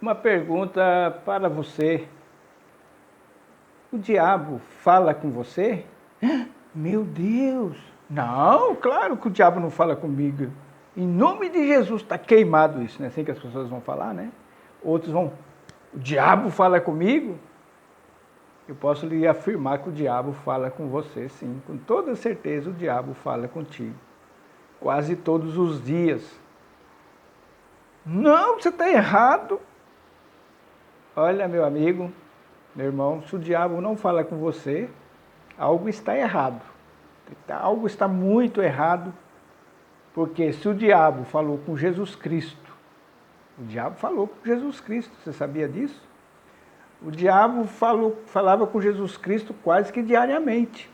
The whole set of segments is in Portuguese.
Uma pergunta para você. O diabo fala com você? Meu Deus! Não, claro que o diabo não fala comigo. Em nome de Jesus, está queimado isso, né? Assim que as pessoas vão falar, né? Outros vão, o diabo fala comigo? Eu posso lhe afirmar que o diabo fala com você, sim. Com toda certeza o diabo fala contigo. Quase todos os dias. Não, você está errado. Olha, meu amigo, meu irmão, se o diabo não fala com você, algo está errado. Algo está muito errado, porque se o diabo falou com Jesus Cristo, o diabo falou com Jesus Cristo, você sabia disso? O diabo falava com Jesus Cristo quase que diariamente.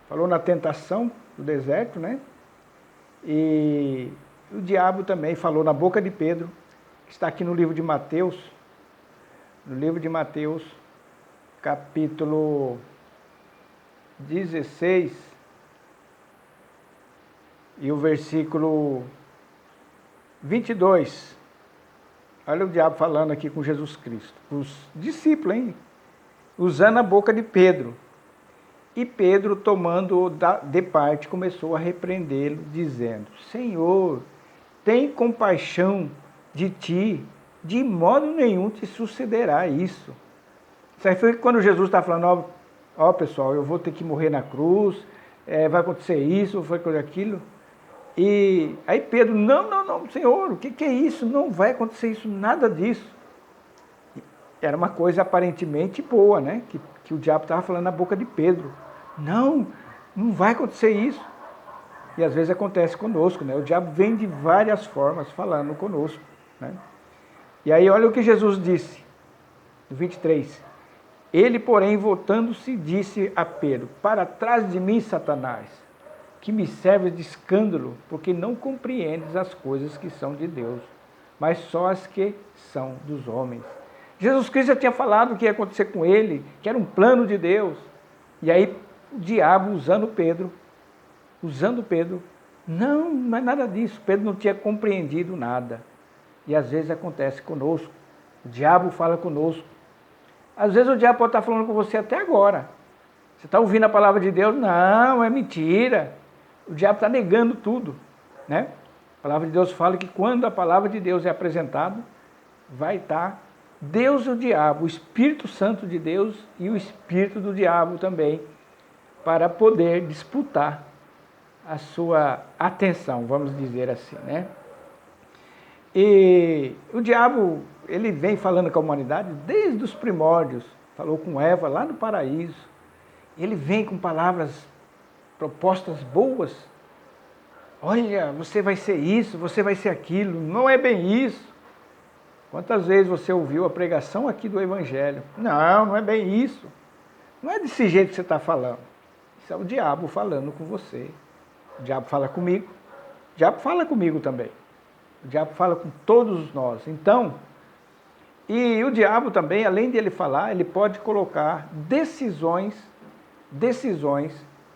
Falou na tentação do deserto, né? E o diabo também falou na boca de Pedro, que está aqui no livro de Mateus, capítulo 16, e o versículo 22. Olha o diabo falando aqui com Jesus Cristo. Os discípulos, hein? Usando a boca de Pedro. E Pedro, tomando de parte, começou a repreendê-lo, dizendo: Senhor, tem compaixão de ti, de modo nenhum te sucederá isso. Isso aí foi quando Jesus está falando, ó pessoal, eu vou ter que morrer na cruz, vai acontecer isso, vai acontecer aquilo. E aí Pedro, não, Senhor, o que é isso? Não vai acontecer isso, nada disso. Era uma coisa aparentemente boa, né? Que o diabo estava falando na boca de Pedro. Não vai acontecer isso. E às vezes acontece conosco, né? O diabo vem de várias formas falando conosco, né? E aí olha o que Jesus disse, no 23. Ele, porém, voltando-se, disse a Pedro: Para trás de mim, Satanás, que me serves de escândalo, porque não compreendes as coisas que são de Deus, mas só as que são dos homens. Jesus Cristo já tinha falado o que ia acontecer com ele, que era um plano de Deus. E aí o diabo usando Pedro, não é nada disso. Pedro não tinha compreendido nada. E às vezes acontece conosco. O diabo fala conosco. Às vezes o diabo pode estar falando com você até agora. Você está ouvindo a palavra de Deus? Não, é mentira. O diabo está negando tudo, né? A palavra de Deus fala que quando a palavra de Deus é apresentada, vai estar Deus e o diabo, o Espírito Santo de Deus e o Espírito do diabo também, para poder disputar a sua atenção, vamos dizer assim, né? E o diabo, ele vem falando com a humanidade desde os primórdios, falou com Eva lá no paraíso. Ele vem com palavras, propostas boas. Olha, você vai ser isso, você vai ser aquilo, não é bem isso. Quantas vezes você ouviu a pregação aqui do Evangelho? Não é bem isso. Não é desse jeito que você está falando. Isso é o diabo falando com você. O diabo fala comigo. O diabo fala comigo também. O diabo fala com todos nós. Então, e o diabo também, além de ele falar, ele pode colocar decisões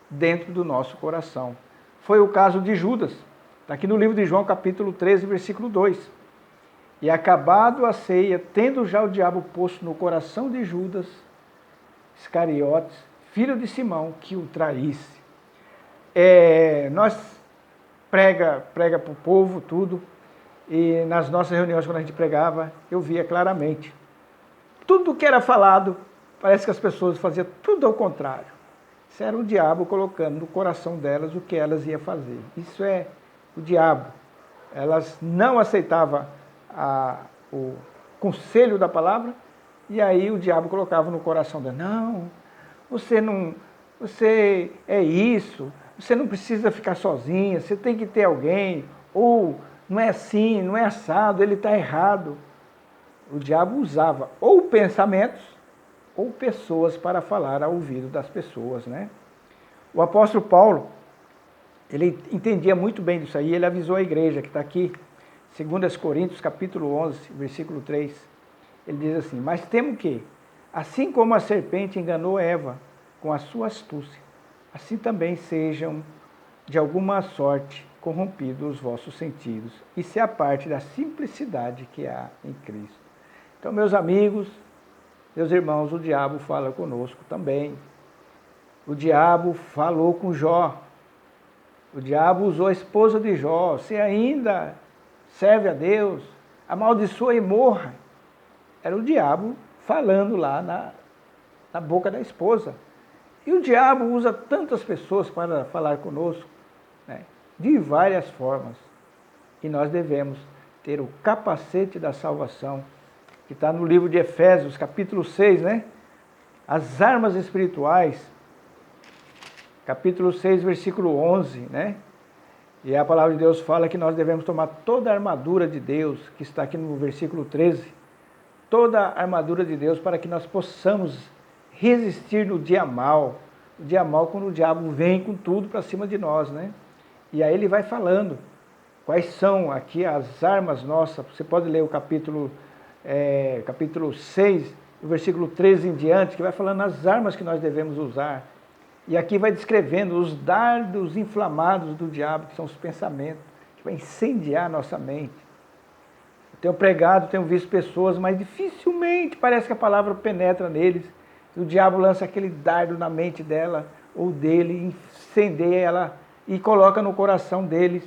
dentro do nosso coração. Foi o caso de Judas. Está aqui no livro de João, capítulo 13, versículo 2. E acabado a ceia, tendo já o diabo posto no coração de Judas Iscariotes, filho de Simão, que o traísse. Nós prega para o povo tudo, e nas nossas reuniões, quando a gente pregava, eu via claramente. Tudo que era falado, parece que as pessoas faziam tudo ao contrário. Isso era o diabo colocando no coração delas o que elas iam fazer. Isso é o diabo. Elas não aceitavam o conselho da palavra, e aí o diabo colocava no coração delas: não, você é isso, você não precisa ficar sozinha, você tem que ter alguém, ou não é assim, não é assado, ele está errado. O diabo usava ou pensamentos ou pessoas para falar ao ouvido das pessoas, né? O apóstolo Paulo, ele entendia muito bem disso aí, ele avisou a igreja, que está aqui, 2 Coríntios, capítulo 11, versículo 3, ele diz assim: Mas temo que, assim como a serpente enganou Eva com a sua astúcia, assim também sejam, de alguma sorte, corrompidos os vossos sentidos, e se a parte da simplicidade que há em Cristo. Então, meus amigos, meus irmãos, o diabo fala conosco também. O diabo falou com Jó. O diabo usou a esposa de Jó. Você ainda serve a Deus, amaldiçoa e morra. Era o diabo falando lá na boca da esposa. E o diabo usa tantas pessoas para falar conosco, né, de várias formas. E nós devemos ter o capacete da salvação, que está no livro de Efésios, capítulo 6, né? As armas espirituais, capítulo 6, versículo 11, né? E a palavra de Deus fala que nós devemos tomar toda a armadura de Deus, que está aqui no versículo 13, toda a armadura de Deus para que nós possamos resistir no dia mal. O dia mal quando o diabo vem com tudo para cima de nós, né? E aí ele vai falando quais são aqui as armas nossas. Você pode ler o capítulo 6, o versículo 13 em diante, que vai falando as armas que nós devemos usar. E aqui vai descrevendo os dardos inflamados do diabo, que são os pensamentos, que vai incendiar a nossa mente. Eu tenho pregado, tenho visto pessoas, mas dificilmente parece que a palavra penetra neles. O diabo lança aquele dardo na mente dela ou dele, incendeia ela e coloca no coração deles,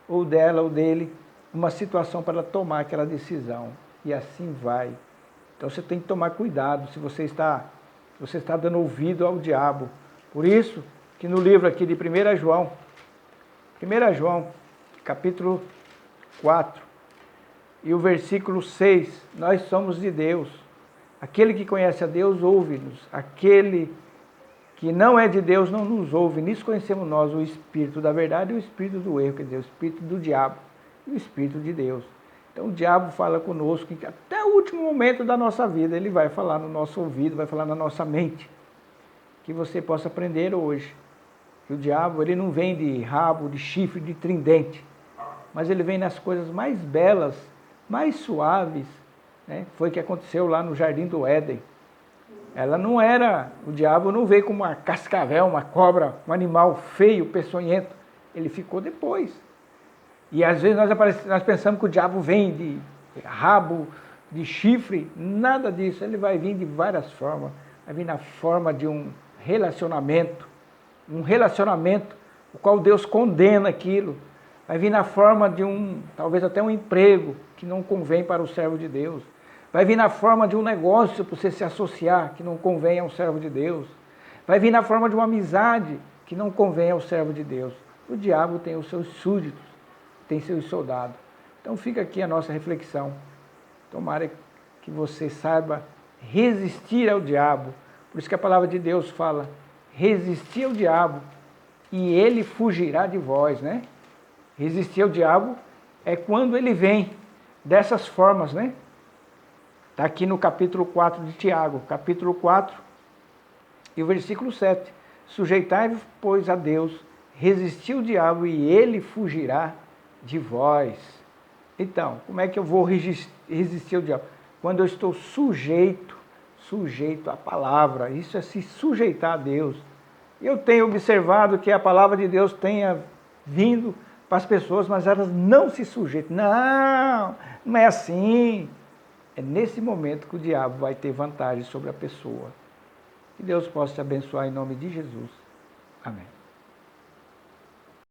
ou dela ou dele, uma situação para ela tomar aquela decisão. E assim vai. Então você tem que tomar cuidado se você está dando ouvido ao diabo. Por isso que no livro aqui de 1 João, capítulo 4, e o versículo 6, nós somos de Deus. Aquele que conhece a Deus, ouve-nos. Aquele que não é de Deus, não nos ouve. Nisso conhecemos nós o Espírito da verdade e o Espírito do erro, quer dizer, o Espírito do diabo e o Espírito de Deus. Então o diabo fala conosco até o último momento da nossa vida, ele vai falar no nosso ouvido, vai falar na nossa mente. Que você possa aprender hoje. Que o diabo, ele não vem de rabo, de chifre, de tridente, mas ele vem nas coisas mais belas, mais suaves, né? Foi o que aconteceu lá no Jardim do Éden. O diabo não veio como uma cascavel, uma cobra, um animal feio, peçonhento. Ele ficou depois. E às vezes nós pensamos que o diabo vem de rabo, de chifre, nada disso. Ele vai vir de várias formas. Vai vir na forma de um relacionamento, o qual Deus condena aquilo. Vai vir na forma de talvez até um emprego que não convém para o servo de Deus. Vai vir na forma de um negócio para você se associar, que não convém ao servo de Deus. Vai vir na forma de uma amizade que não convém ao servo de Deus. O diabo tem os seus súditos, tem seus soldados. Então fica aqui a nossa reflexão. Tomara que você saiba resistir ao diabo. Por isso que a palavra de Deus fala, resistir ao diabo e ele fugirá de vós, né? Resistir ao diabo é quando ele vem dessas formas, né? Está aqui no capítulo 4 de Tiago, capítulo 4 e o versículo 7. Sujeitai-vos, pois, a Deus, resistir ao diabo e ele fugirá de vós. Então, como é que eu vou resistir ao diabo? Quando eu estou sujeito à palavra. Isso é se sujeitar a Deus. Eu tenho observado que a palavra de Deus tenha vindo para as pessoas, mas elas não se sujeitam. Não é assim. É nesse momento que o diabo vai ter vantagem sobre a pessoa. Que Deus possa te abençoar em nome de Jesus. Amém.